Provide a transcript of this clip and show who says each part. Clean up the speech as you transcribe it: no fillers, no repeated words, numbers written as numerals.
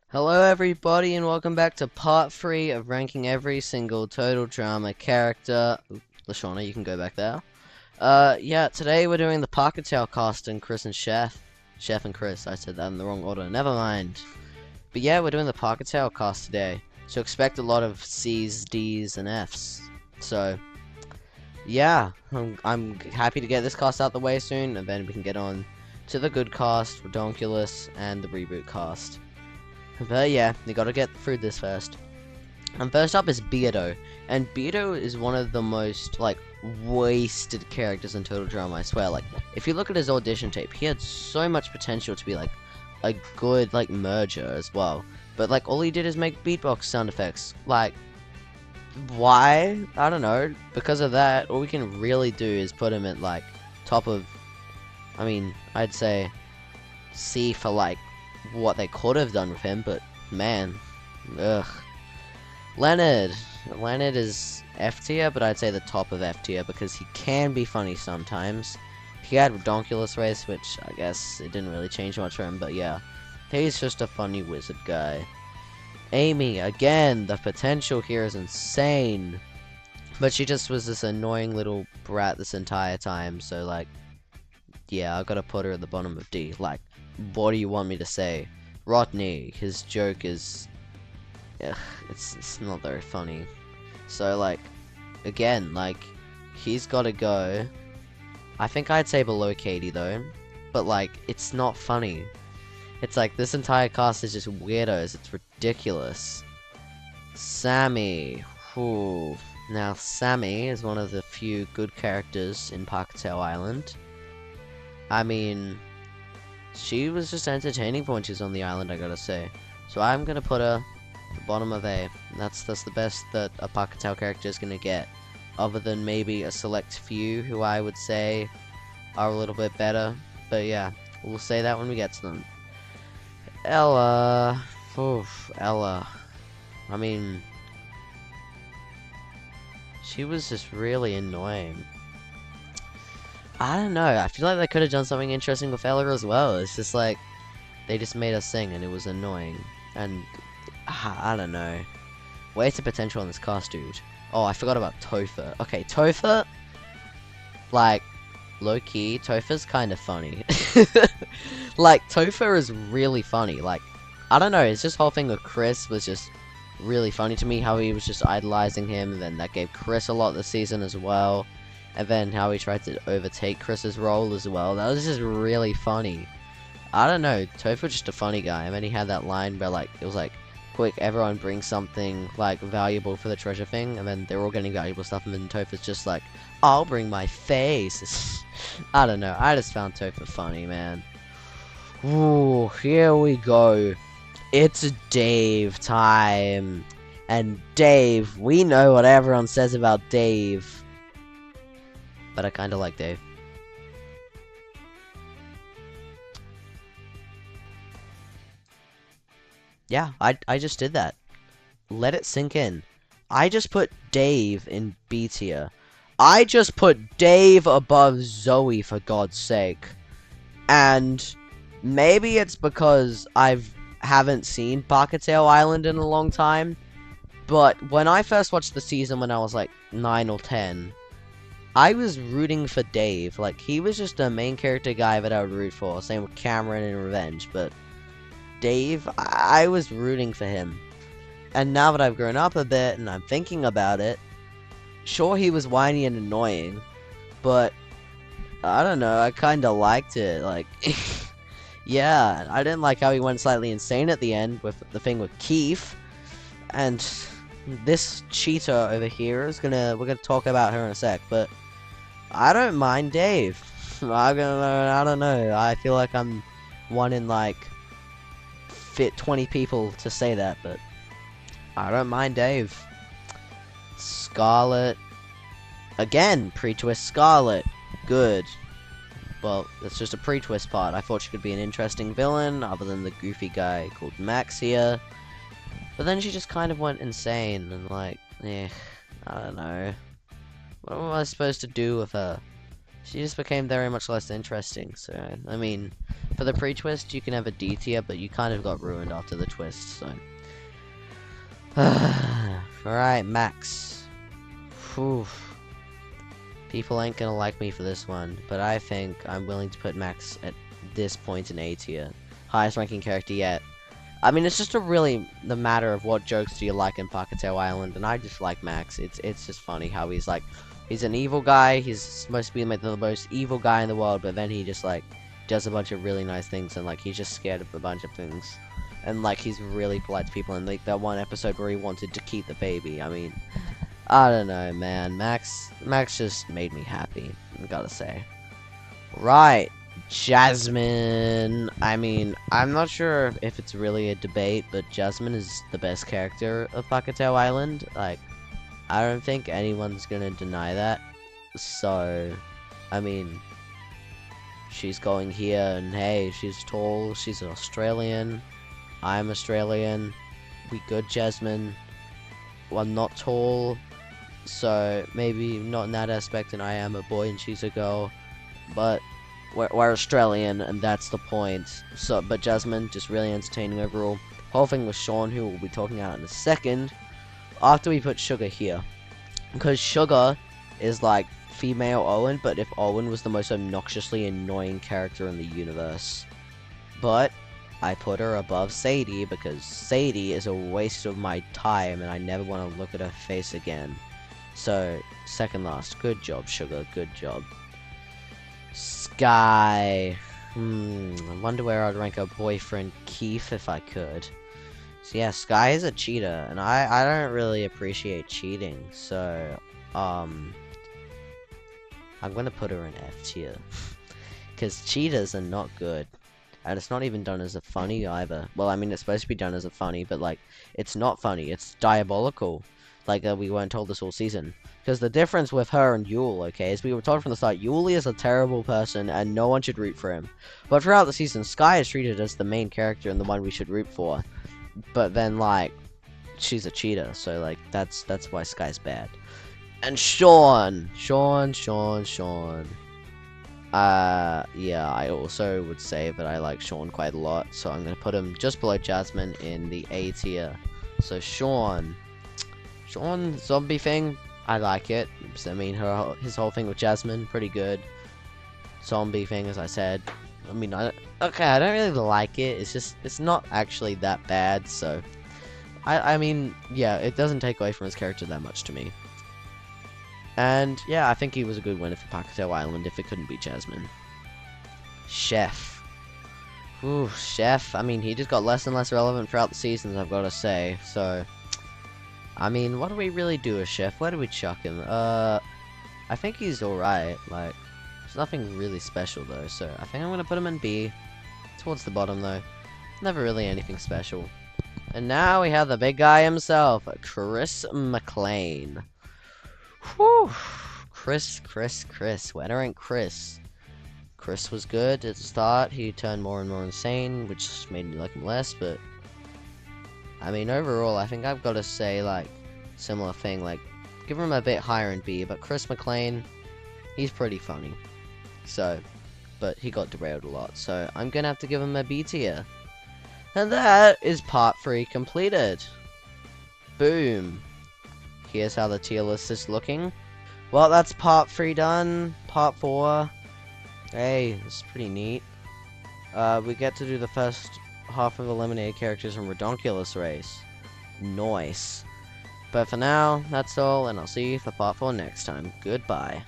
Speaker 1: Hello everybody and welcome back to part 3 of ranking every single Total Drama character. Ooh, Lashawna, you can go back there. Yeah, today we're doing the Parkatale cast and Chris and Chef. Chef and Chris, I said that in the wrong order, never mind. But yeah, we're doing the Parkatale cast today. So expect a lot of C's, D's, and F's. So, yeah, I'm happy to get this cast out the way soon, and then we can get on to the good cast, Redonkulous, and the reboot cast. But yeah, you gotta get through this first. And first up is Beardo. And Beardo is one of the most, like, wasted characters in Total Drama, I swear. Like, if you look at his audition tape, he had so much potential to be, like, a good, like, merger as well. But, like, all he did is make beatbox sound effects. Like, why? I don't know. Because of that, all we can really do is put him at, like, top of, I mean, I'd say C for, like, what they could have done with him, but man, ugh. Leonard is F tier, but I'd say the top of F tier because he can be funny sometimes. He had Redonkulous Race, which I guess it didn't really change much for him, but yeah, he's just a funny wizard guy. Amy, again, the potential here is insane, but she just was this annoying little brat this entire time, so like, yeah, I gotta put her at the bottom of D. Like, what do you want me to say? Rodney, his joke is, ugh, it's not very funny. So like, again, like, he's gotta go. I think I'd say below Katie though, but like, it's not funny. It's like this entire cast is just weirdos. It's ridiculous. Sammy, whew. Now Sammy is one of the few good characters in Parkatale Island. I mean, she was just entertaining for when she was on the island, I gotta say. So I'm gonna put her at the bottom of A. That's the best that a Parkatale character is gonna get. Other than maybe a select few who I would say are a little bit better. But yeah, we'll say that when we get to them. Ella. Oof, Ella. I mean, she was just really annoying. I don't know, I feel like they could have done something interesting with Ella as well. It's just like, they just made her sing and it was annoying. And, I don't know. Wasted potential on this cast, dude. Oh, I forgot about Topher. Okay, Topher, like, low-key, Topher's kind of funny. Like, Topher is really funny. Like, I don't know, it's just whole thing with Chris was just really funny to me. How he was just idolizing him, and then that gave Chris a lot this season as well. And then how he tried to overtake Chris's role as well. That was just really funny. I don't know, Topher was just a funny guy. And then he had that line where, like, it was like, quick, everyone bring something, like, valuable for the treasure thing. And then they're all getting valuable stuff. And then Topher's just like, I'll bring my face. I don't know, I just found Topher funny, man. Ooh, here we go. It's Dave time. And Dave, we know what everyone says about Dave. But I kinda like Dave. Yeah, I just did that. Let it sink in. I just put Dave in B tier. I just put Dave above Zoe, for God's sake. And maybe it's because haven't seen Parkatale Island in a long time. But when I first watched the season when I was like 9 or 10, I was rooting for Dave. Like, he was just a main character guy that I would root for. Same with Cameron in Revenge. But Dave, I was rooting for him. And now that I've grown up a bit and I'm thinking about it, sure, he was whiny and annoying. But, I don't know, I kinda liked it. Like, yeah, I didn't like how he went slightly insane at the end with the thing with Keith. And this cheater over here is we're gonna talk about her in a sec, but I don't mind Dave. I don't know. I feel like I'm one in like 20 people to say that, but I don't mind Dave. Scarlet. Again, pre-twist Scarlet. Good. Well, that's just a pre-twist part. I thought she could be an interesting villain, other than the goofy guy called Max here. But then she just kind of went insane, and like, I don't know. What am I supposed to do with her? she just became very much less interesting. So, I mean, for the pre-twist, you can have a D tier, but you kind of got ruined after the twist, so. Alright, Max. Whew. People ain't gonna like me for this one, but I think I'm willing to put Max at this point in A tier. Highest ranking character yet. I mean, it's just the matter of what jokes do you like in Pocket Tail Island, and I just like Max. It's just funny how he's like, he's an evil guy, he's supposed to be the most evil guy in the world, but then he just like, does a bunch of really nice things, and like, he's just scared of a bunch of things. And like, he's really polite to people, and like, that one episode where he wanted to keep the baby, I mean, I don't know, man, Max just made me happy, I gotta say. Right. Jasmine. I mean, I'm not sure if it's really a debate, but Jasmine is the best character of Pocket Tail Island. Like, I don't think anyone's gonna deny that. So, I mean, she's going here, and hey, she's tall, she's an Australian. I'm Australian. We good, Jasmine. Well, I'm not tall, so maybe not in that aspect, and I am a boy and she's a girl. But we're Australian, and that's the point. So, but Jasmine, just really entertaining overall. Whole thing with Sean, who we'll be talking about in a second, after we put Sugar here. Because Sugar is like female Owen, but if Owen was the most obnoxiously annoying character in the universe. But I put her above Sadie, because Sadie is a waste of my time, and I never want to look at her face again. So, second last. Good job, Sugar. Good job. Sky. I wonder where I'd rank her boyfriend Keith if I could. So yeah, Sky is a cheater, and I don't really appreciate cheating, so I'm gonna put her in F tier. Because cheaters are not good. And it's not even done as a funny either. Well, I mean, it's supposed to be done as a funny, but like, it's not funny, it's diabolical. Like, we weren't told this all season. Because the difference with her and Yule, okay, is we were told from the start, Yule is a terrible person, and no one should root for him. But throughout the season, Sky is treated as the main character and the one we should root for. But then, like, she's a cheater, so, like, that's why Sky's bad. And Sean! Sean. Yeah, I also would say that I like Sean quite a lot, so I'm gonna put him just below Jasmine in the A tier. So Sean, zombie thing, I like it. I mean, his whole thing with Jasmine, pretty good. Zombie thing, as I said, I mean, I don't really like it. It's not actually that bad. So, I mean, yeah, it doesn't take away from his character that much to me. And yeah, I think he was a good winner for Pocket Tail Island if it couldn't be Jasmine. Chef. Ooh, Chef. I mean, he just got less and less relevant throughout the seasons, I've got to say. So, I mean, what do we really do with Chef? Where do we chuck him? I think he's alright. Like, there's nothing really special though. So, I think I'm going to put him in B. Towards the bottom though. Never really anything special. And now we have the big guy himself, Chris McLean. Whew. Chris. Where ain't Chris? Chris was good at the start. He turned more and more insane, which made me like him less, but I mean, overall, I think I've got to say, like, similar thing, like, give him a bit higher in B, but Chris McLean, he's pretty funny. So, but he got derailed a lot, so I'm gonna have to give him a B tier. And that is part 3 completed. Boom. Here's how the tier list is looking. Well, that's part 3 done. Part 4. Hey, this is pretty neat. We get to do the first half of eliminated characters in Redonkulous Race. Nice. But for now, that's all, and I'll see you for part 4 next time. Goodbye.